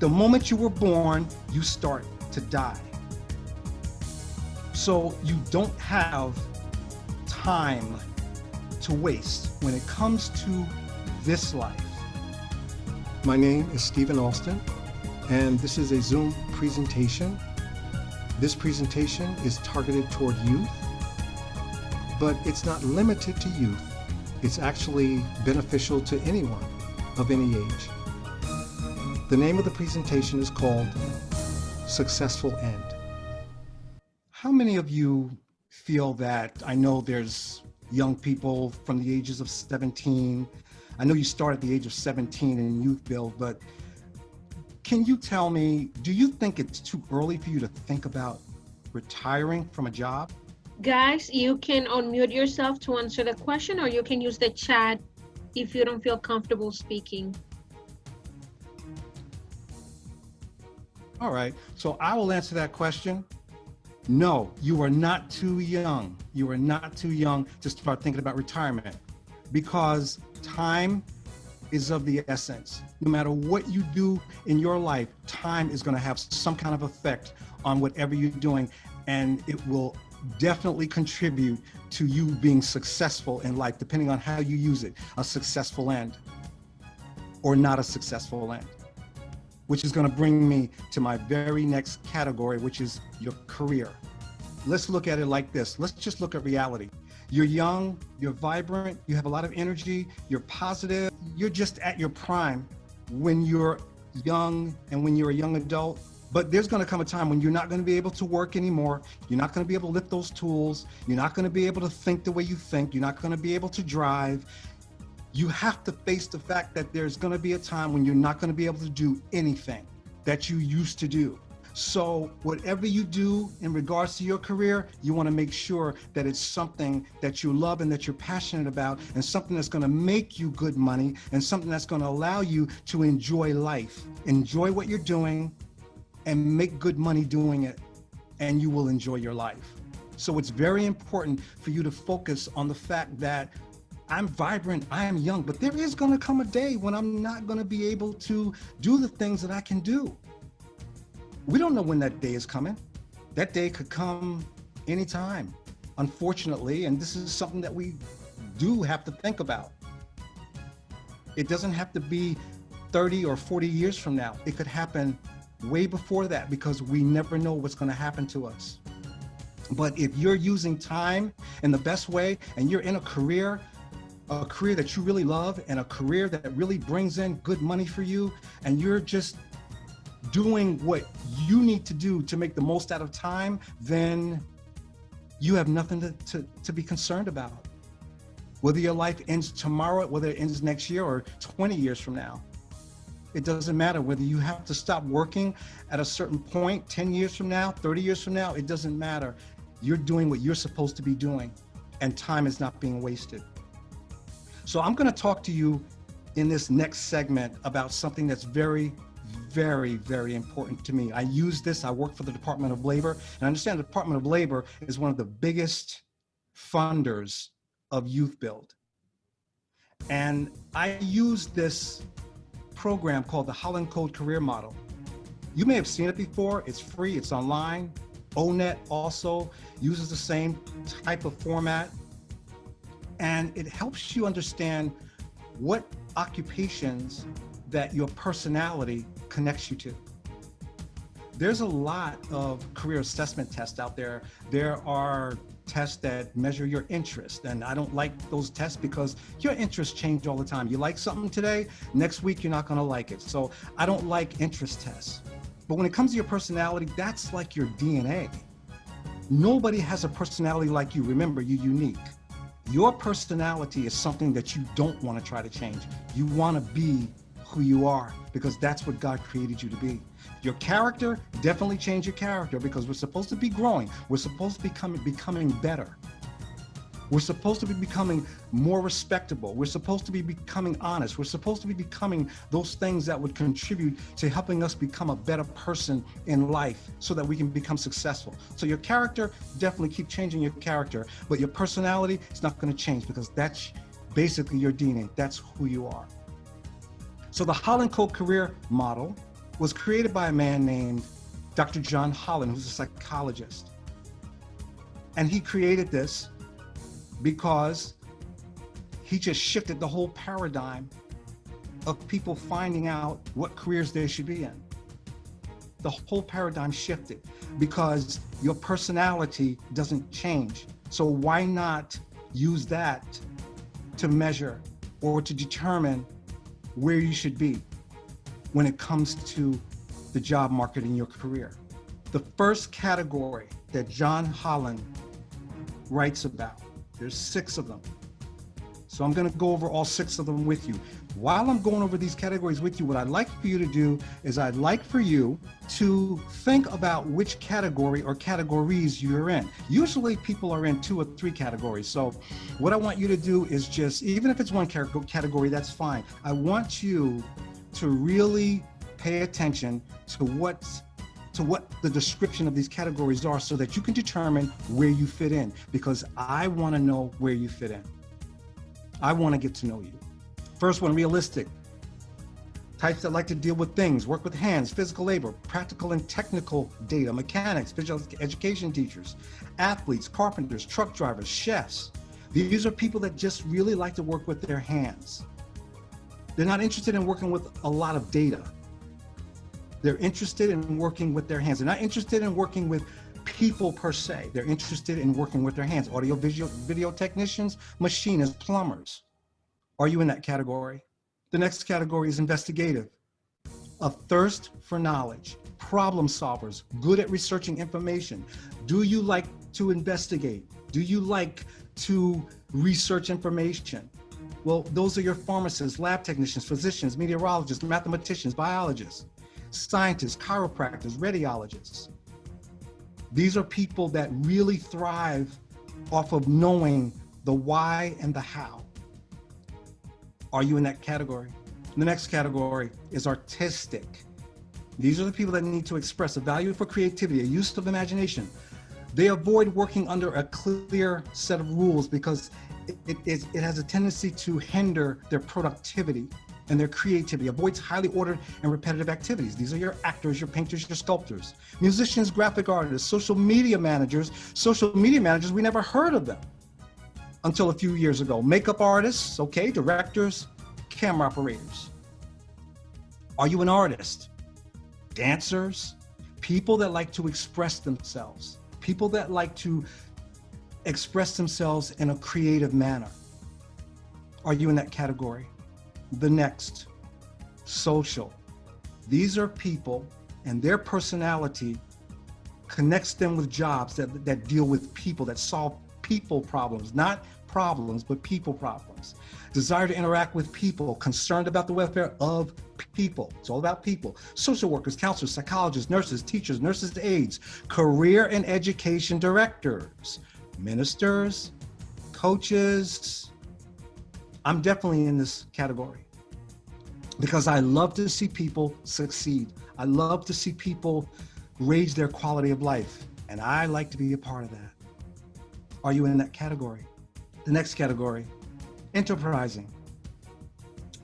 the moment you were born, you start to die. So you don't have time to waste when it comes to this life. My name is Stephen Alston, and this is a Zoom presentation. This presentation is targeted toward youth, but it's not limited to youth. It's actually beneficial to anyone of any age. The name of the presentation is called Successful End. How many of you feel that, I know there's young people from the ages of 17. I know you start at the age of 17 in youth build, but can you tell me, do you think it's too early for you to think about retiring from a job? Guys, you can unmute yourself to answer the question, or you can use the chat if you don't feel comfortable speaking. All right, so I will answer that question. No, you are not too young. You are not too young to start thinking about retirement, because time is of the essence. No matter what you do in your life, time is going to have some kind of effect on whatever you're doing, and it will definitely contribute to you being successful in life, depending on how you use it. A successful end or not a successful end, which is going to bring me to my very next category, which is your career. Let's look at it like this. Let's just look at reality. You're young, you're vibrant, you have a lot of energy, you're positive, you're just at your prime when you're young and when you're a young adult. But there's going to come a time when you're not going to be able to work anymore. You're not going to be able to lift those tools. You're not going to be able to think the way you think. You're not going to be able to drive. You have to face the fact that there's going to be a time when you're not going to be able to do anything that you used to do. So whatever you do in regards to your career, you want to make sure that it's something that you love and that you're passionate about, and something that's going to make you good money, and something that's going to allow you to enjoy life. Enjoy what you're doing and make good money doing it, and you will enjoy your life. So it's very important for you to focus on the fact that I'm vibrant, I am young, but there is going to come a day when I'm not going to be able to do the things that I can do. We don't know when that day is coming. That day could come anytime, unfortunately, and this is something that we do have to think about. It doesn't have to be 30 or 40 years from now. It could happen way before that, because we never know what's going to happen to us. But if you're using time in the best way, and you're in a career that you really love, and a career that really brings in good money for you, and you're just doing what you need to do to make the most out of time, then you have nothing to be concerned about. Whether your life ends tomorrow, whether it ends next year or 20 years from now. It doesn't matter whether you have to stop working at a certain point, 10 years from now, 30 years from now, it doesn't matter. You're doing what you're supposed to be doing, and time is not being wasted. So I'm going to talk to you in this next segment about something that's very, very, very important to me. I work for the Department of Labor, and I understand the Department of Labor is one of the biggest funders of Youth Build. And I use this program called the HOLLAND Code Career Model. You may have seen it before. It's free, it's online. ONET also uses the same type of format. And it helps you understand what occupations that your personality connects you to. There's a lot of career assessment tests out there. There are tests that measure your interest, and I don't like those tests because your interests change all the time. You like something today, next week you're not going to like it. So I don't like interest tests. But when it comes to your personality, that's like your DNA. Nobody has a personality like you. Remember, you're unique. Your personality is something that you don't want to try to change. You want to be who you are, because that's what God created you to be. Your character, definitely change your character, because we're supposed to be growing. We're supposed to be becoming better. We're supposed to be becoming more respectable. We're supposed to be becoming honest. We're supposed to be becoming those things that would contribute to helping us become a better person in life so that we can become successful. So your character, definitely keep changing your character, but your personality is not going to change, because that's basically your DNA. That's who you are. So the HOLLAND Code Career Model was created by a man named Dr. John Holland, who's a psychologist. And he created this because he just shifted the whole paradigm of people finding out what careers they should be in. The whole paradigm shifted because your personality doesn't change. So why not use that to measure or to determine where you should be when it comes to the job market in your career? The first category that John Holland writes about, there's 6 of them. So I'm going to go over all 6 of them with you. While I'm going over these categories with you, what I'd like for you to do is I'd like for you to think about which category or categories you're in. Usually people are in 2 or 3 categories. So what I want you to do is just, even if it's one category, that's fine. I want you to really pay attention to what the description of these categories are so that you can determine where you fit in, because I want to know where you fit in. I want to get to know you. First one, realistic. Types that like to deal with things, work with hands, physical labor, practical and technical data, mechanics, physical education teachers, athletes, carpenters, truck drivers, chefs. These are people that just really like to work with their hands. They're not interested in working with a lot of data. They're interested in working with their hands. They're not interested in working with people per se. They're interested in working with their hands. Audio, video technicians, machinists, plumbers. Are you in that category? The next category is investigative. A thirst for knowledge, problem solvers, good at researching information. Do you like to investigate? Do you like to research information? Well, those are your pharmacists, lab technicians, physicians, meteorologists, mathematicians, biologists, scientists, chiropractors, radiologists. These are people that really thrive off of knowing the why and the how. Are you in that category? The next category is artistic. These are the people that need to express a value for creativity, a use of imagination. They avoid working under a clear set of rules because it has a tendency to hinder their productivity and their creativity. Avoids highly ordered and repetitive activities. These are your actors, your painters, your sculptors, musicians, graphic artists, social media managers. Social media managers, we never heard of them until a few years ago. Makeup artists, okay, directors, camera operators. Are you an artist? Dancers, people that like to express themselves, people that like to express themselves in a creative manner. Are you in that category? The next, social. These are people and their personality connects them with jobs that deal with people, that solve people problems, not problems, but people problems. Desire to interact with people, concerned about the welfare of people. It's all about people. Social workers, counselors, psychologists, nurses, teachers, nurses' aides, career and education directors, ministers, coaches. I'm definitely in this category because I love to see people succeed. I love to see people raise their quality of life, and I like to be a part of that. Are you in that category? The next category, enterprising.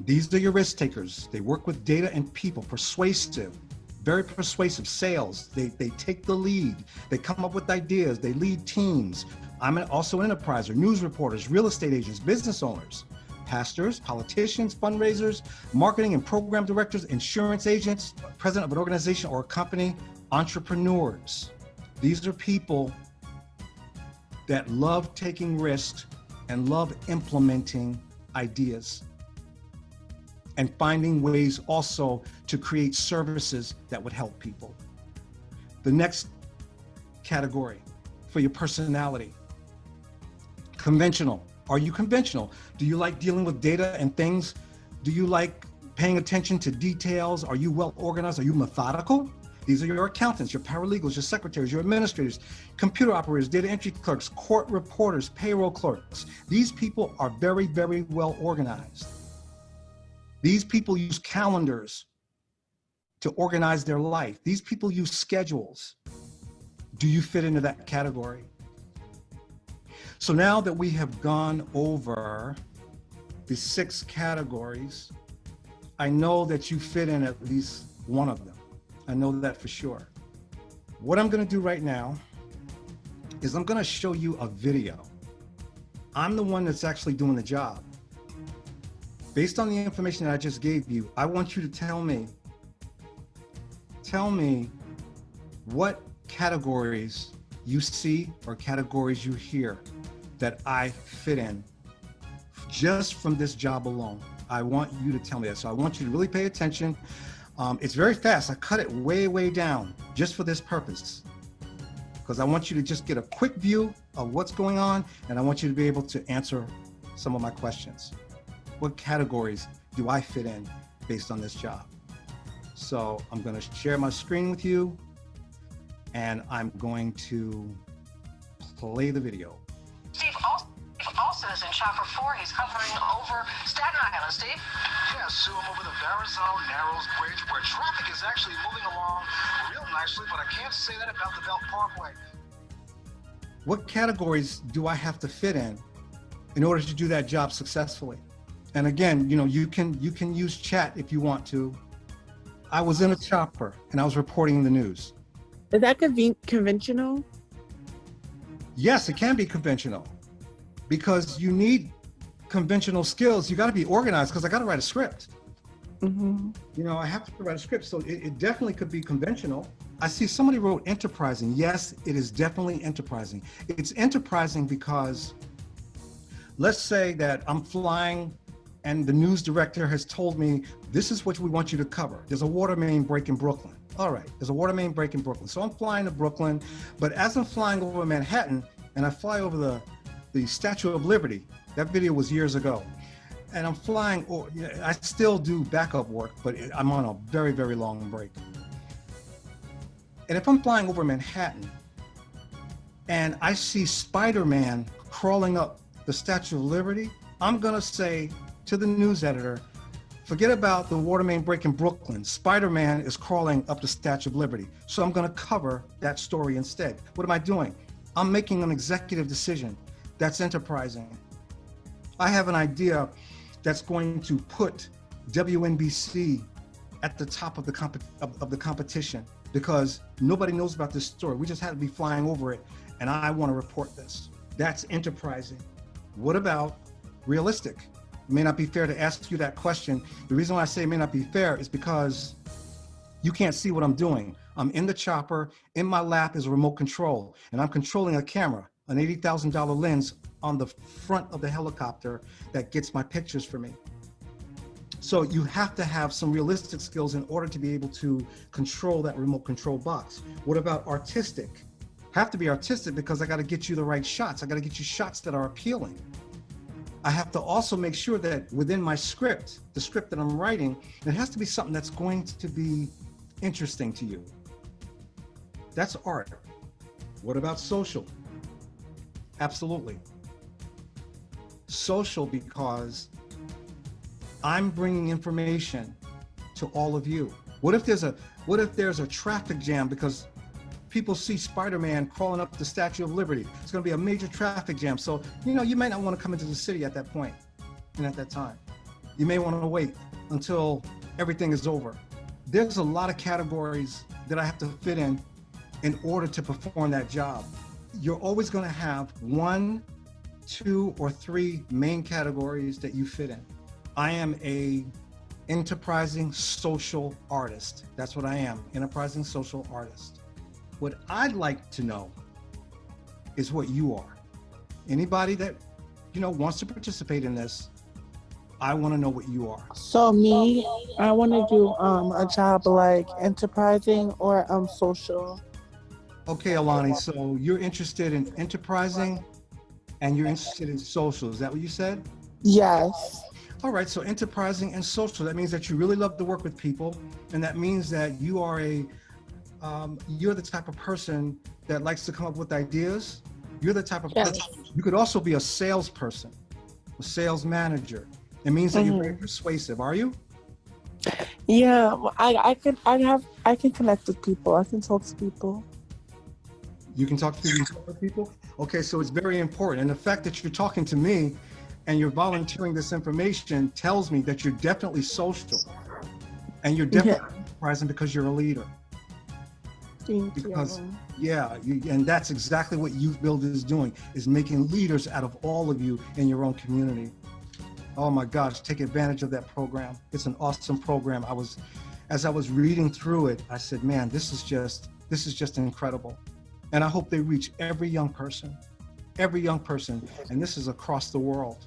These are your risk takers. They work with data and people, persuasive, very persuasive sales. They take the lead. They come up with ideas. They lead teams. I'm also an enterpriser, news reporters, real estate agents, business owners, pastors, politicians, fundraisers, marketing and program directors, insurance agents, president of an organization or a company, entrepreneurs. These are people that love taking risks and love implementing ideas and finding ways also to create services that would help people. The next category for your personality, conventional. Are you conventional? Do you like dealing with data and things? Do you like paying attention to details? Are you well organized? Are you methodical? These are your accountants, your paralegals, your secretaries, your administrators, computer operators, data entry clerks, court reporters, payroll clerks. These people are very, very well organized. These people use calendars to organize their life. These people use schedules. Do you fit into that category? So now that we have gone over the 6 categories, I know that you fit in at least one of them. I know that for sure. What I'm going to do right now is I'm going to show you a video. I'm the one that's actually doing the job. Based on the information that I just gave you, I want you to tell me what categories you see or categories you hear that I fit in just from this job alone. I want you to tell me that. So I want you to really pay attention. It's very fast. I cut it way, way down just for this purpose, because I want you to just get a quick view of what's going on, and I want you to be able to answer some of my questions. What categories do I fit in based on this job? So I'm going to share my screen with you, and I'm going to play the video. Steve Alston is in chopper 4. He's hovering over Staten Island. Steve? Yeah, Sue, I'm over the Verrazano Narrows Bridge, where traffic is actually moving along real nicely, but I can't say that about the Belt Parkway. What categories do I have to fit in order to do that job successfully? And again, you can use chat if you want to. I was in a chopper and I was reporting the news. Is that conventional? Yes, it can be conventional, because you need conventional skills. You got to be organized, because I got to write a script. Mm-hmm. I have to write a script, so it definitely could be conventional. I see somebody wrote enterprising. Yes, it is definitely enterprising. It's enterprising because let's say that I'm flying and the news director has told me, this is what we want you to cover. There's a water main break in Brooklyn. All right, there's a water main break in Brooklyn. So I'm flying to Brooklyn, but as I'm flying over Manhattan and I fly over the Statue of Liberty, that video was years ago, and I'm flying, I still do backup work, but I'm on a very, very long break. And if I'm flying over Manhattan and I see Spider-Man crawling up the Statue of Liberty, I'm gonna say to the news editor, forget about the water main break in Brooklyn. Spider-Man is crawling up the Statue of Liberty. So I'm gonna cover that story instead. What am I doing? I'm making an executive decision. That's enterprising. I have an idea that's going to put WNBC at the top of the competition, because nobody knows about this story. We just had to be flying over it, and I want to report this. That's enterprising. What about realistic? It may not be fair to ask you that question. The reason why I say it may not be fair is because you can't see what I'm doing. I'm in the chopper. In my lap is a remote control, and I'm controlling a camera, an $80,000 lens on the front of the helicopter that gets my pictures for me. So you have to have some realistic skills in order to be able to control that remote control box. What about artistic? Have to be artistic, because I got to get you the right shots. I got to get you shots that are appealing. I have to also make sure that within my script, the script that I'm writing, it has to be something that's going to be interesting to you. That's art. What about social? Absolutely. Social, because I'm bringing information to all of you. What if there's a traffic jam because people see Spider-Man crawling up the Statue of Liberty? It's going to be a major traffic jam. So, you may not want to come into the city at that point and at that time. You may want to wait until everything is over. There's a lot of categories that I have to fit in order to perform that job. You're always going to have 1, 2, or 3 main categories that you fit in. I am a enterprising social artist. That's what I am, enterprising social artist. What I'd like to know is what you are. Anybody that, wants to participate in this, I want to know what you are. So me, I want to do a job like enterprising or social. Okay, Alani, so you're interested in enterprising and you're interested in social. Is that what you said? Yes. All right, so enterprising and social, that means that you really love to work with people, and that means that you are you're the type of person that likes to come up with ideas. You're the type of person. You could also be a salesperson, a sales manager. It means that you're very persuasive. Are you? Yeah, I can connect with people. I can talk to people. You can talk to people? Okay, so it's very important. And the fact that you're talking to me and you're volunteering this information tells me that you're definitely social, and you're definitely enterprising because you're a leader. Thank because you. and that's exactly what Youth Build is doing, is making leaders out of all of you in your own community. Oh my gosh, take advantage of that program. It's an awesome program. As I was reading through it, I said, man, this is just incredible. And I hope they reach every young person, and this is across the world.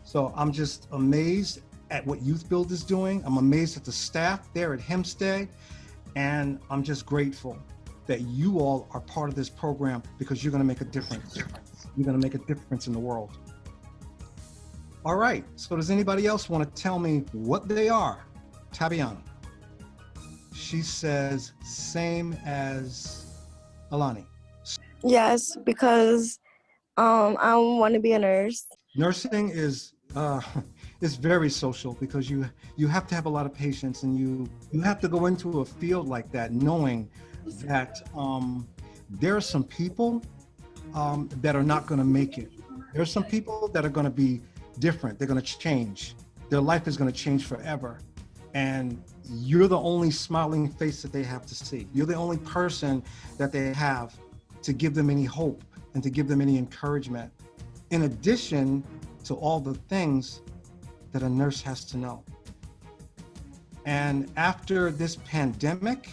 So I'm just amazed at what Youth Build is doing. I'm amazed at the staff there at Hempstead, and I'm just grateful that you all are part of this program, because you're gonna make a difference. You're gonna make a difference in the world. All right, so does anybody else want to tell me what they are? Tabiana. She says, same as Alani. Yes, because I want to be a nurse. Nursing is very social, because you have to have a lot of patience, and you have to go into a field like that knowing that there are some people that are not going to make it. There are some people that are going to be different. They're going to change. Their life is going to change forever. And you're the only smiling face that they have to see. You're the only person that they have to give them any hope and to give them any encouragement, in addition to all the things that a nurse has to know. And after this pandemic,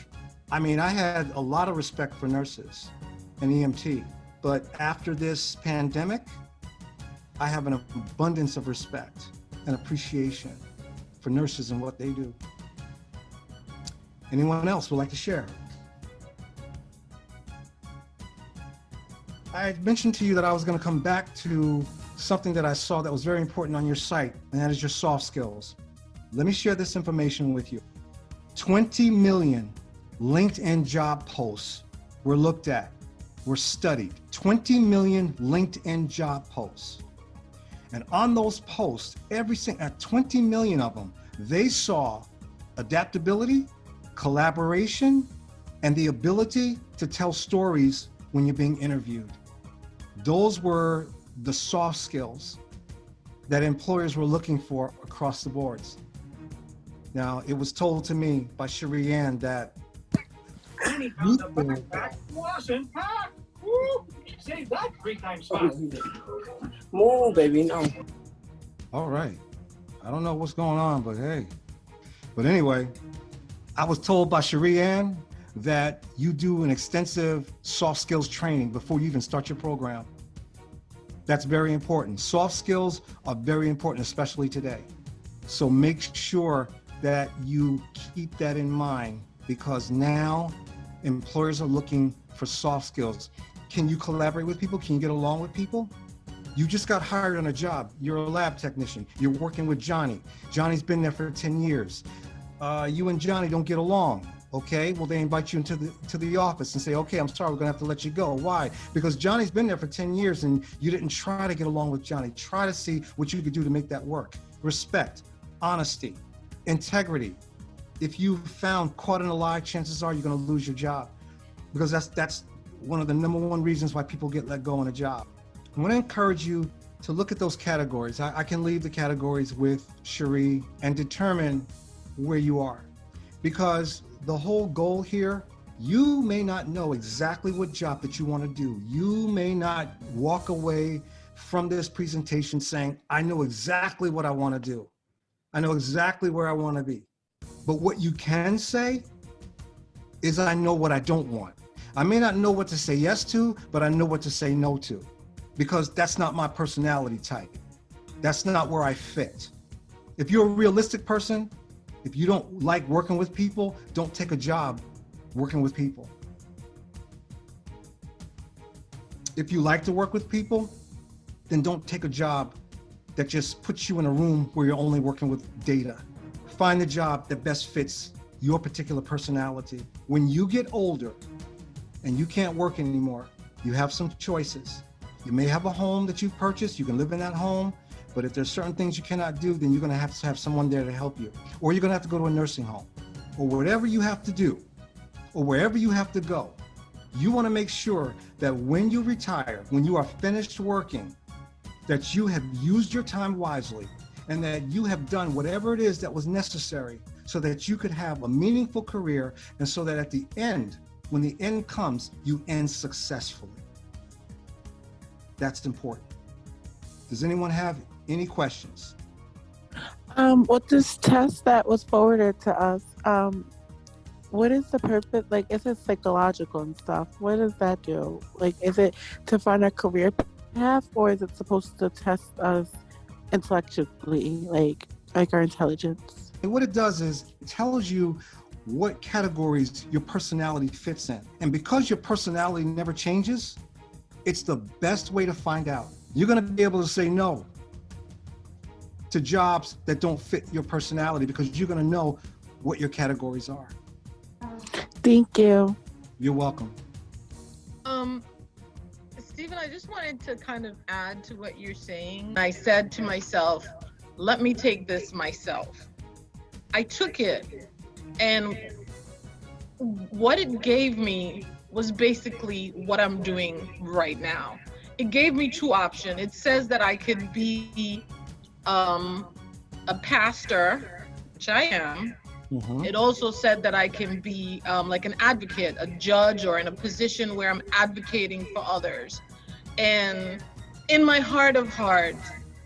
I mean, I had a lot of respect for nurses and EMT, but after this pandemic, I have an abundance of respect and appreciation for nurses and what they do. Anyone else would like to share? I mentioned to you that I was going to come back to something that I saw that was very important on your site, and that is your soft skills. Let me share this information with you. 20 million LinkedIn job posts were looked at, were studied. 20 million LinkedIn job posts. And on those posts, 20 million of them, they saw adaptability, collaboration, and the ability to tell stories when you're being interviewed. Those were the soft skills that employers were looking for across the boards. Now, it was told to me by Cherie Ann that Wasn't packed. Woo! Say that 3 times fast. Move, baby, no. all right, I don't know what's going on, but hey. But anyway, I was told by Cherie Ann that you do an extensive soft skills training before you even start your program. That's very important. Soft skills are very important, especially today. So make sure that you keep that in mind, because now employers are looking for soft skills. Can you collaborate with people? Can you get along with people? You just got hired on a job. You're a lab technician. You're working with Johnny. Johnny's been there for 10 years. You and Johnny don't get along. Okay, well, they invite you into the office and say, okay, I'm sorry, we're gonna have to let you go. Why? Because Johnny's been there for 10 years and you didn't try to get along with Johnny. Try to see what you could do to make that work. Respect, honesty, integrity. If you found caught in a lie, chances are you're gonna lose your job, because that's one of the #1 reasons why people get let go on a job. I'm gonna encourage you to look at those categories. I can leave the categories with Cherie and determine where you are, because the whole goal here, you may not know exactly what job that you want to do. You may not walk away from this presentation saying, I know exactly what I want to do. I know exactly where I want to be. But what you can say is, I know what I don't want. I may not know what to say yes to, but I know what to say no to, because that's not my personality type. That's not where I fit. If you're a realistic person, if you don't like working with people, don't take a job working with people. If you like to work with people, then don't take a job that just puts you in a room where you're only working with data. Find the job that best fits your particular personality. When you get older and you can't work anymore, you have some choices. You may have a home that you've purchased, you can live in that home, but if there's certain things you cannot do, then you're gonna have to have someone there to help you. Or you're gonna have to go to a nursing home, or whatever you have to do, or wherever you have to go. You wanna make sure that when you retire, when you are finished working, that you have used your time wisely and that you have done whatever it is that was necessary so that you could have a meaningful career, and so that at the end when the end comes, you end successfully. That's important. Does anyone have any questions? With this test that was forwarded to us, what is the purpose? Like, is it psychological and stuff? What does that do? Like, is it to find a career path, or is it supposed to test us intellectually, like our intelligence? And what it does is it tells you what categories your personality fits in. And because your personality never changes, it's the best way to find out. You're going to be able to say no to jobs that don't fit your personality because you're going to know what your categories are. Thank you. You're welcome. Stephen, I just wanted to kind of add to what you're saying. I said to myself, let me take this myself. I took it, and what it gave me was basically what I'm doing right now. It gave me two options. It says that I could be a pastor, which I am. Mm-hmm. It also said that I can be like an advocate, a judge, or in a position where I'm advocating for others. And in my heart of hearts,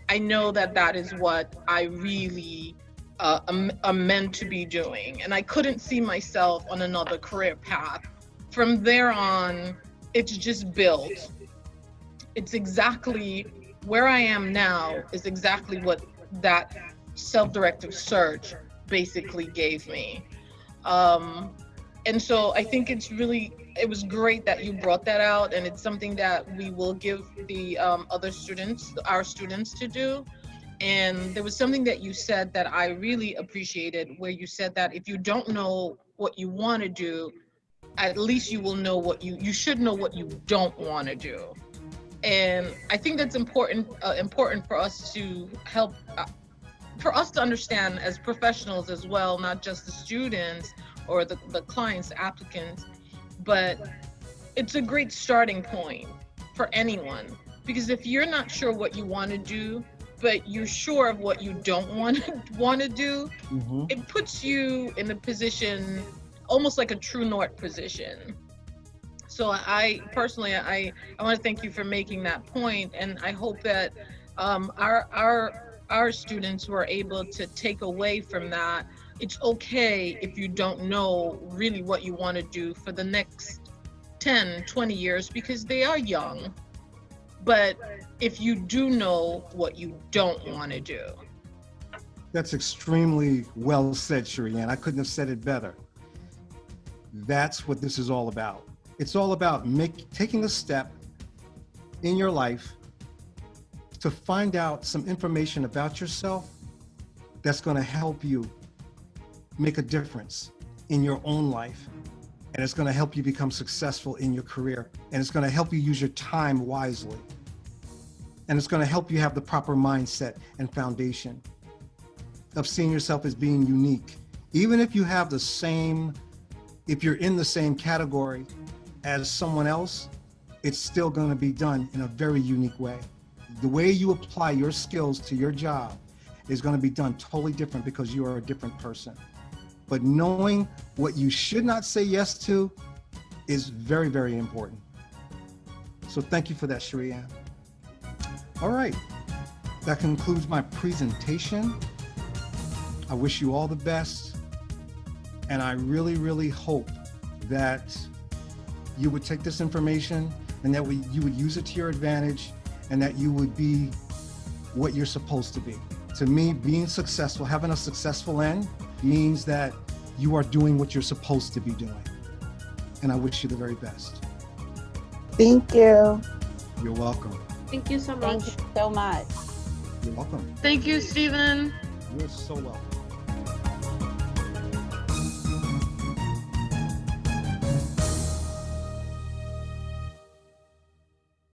I know that that is what I really am meant to be doing. And I couldn't see myself on another career path. From there on, it's just built. It's exactly where I am now is exactly what that self-directed search basically gave me. And so I think it was great that you brought that out, and it's something that we will give the other students, our students, to do. And there was something that you said that I really appreciated, where you said that if you don't know what you want to do, at least you will know what you should know what you don't want to do. And I think that's important for us to help, for us to understand as professionals as well, not just the students or the clients, applicants, but it's a great starting point for anyone. Because if you're not sure what you want to do, but you're sure of what you don't want to do, Mm-hmm. it puts you in a position almost like a true north position. So I personally, I want to thank you for making that point, and I hope that our students were able to take away from that. It's okay if you don't know really what you want to do for the next 10, 20 years, because they are young. But if you do know what you don't want to do. That's extremely well said, Shireen. I couldn't have said it better. That's what this is all about. It's all about taking a step in your life to find out some information about yourself that's going to help you make a difference in your own life. And it's going to help you become successful in your career. And it's going to help you use your time wisely. And it's going to help you have the proper mindset and foundation of seeing yourself as being unique. Even if you have if you're in the same category as someone else, it's still going to be done in a very unique way. The way you apply your skills to your job is going to be done totally different because you are a different person. But knowing what you should not say yes to is very, very important. So thank you for that, Shireen. All right, that concludes my presentation. I wish you all the best. And I really, really hope that you would take this information and that you would use it to your advantage, and that you would be what you're supposed to be. To me, being successful, having a successful end, means that you are doing what you're supposed to be doing. And I wish you the very best. Thank you. You're welcome. Thank you so much. Thank you so much. You're welcome. Thank you, Stephen. You're so welcome.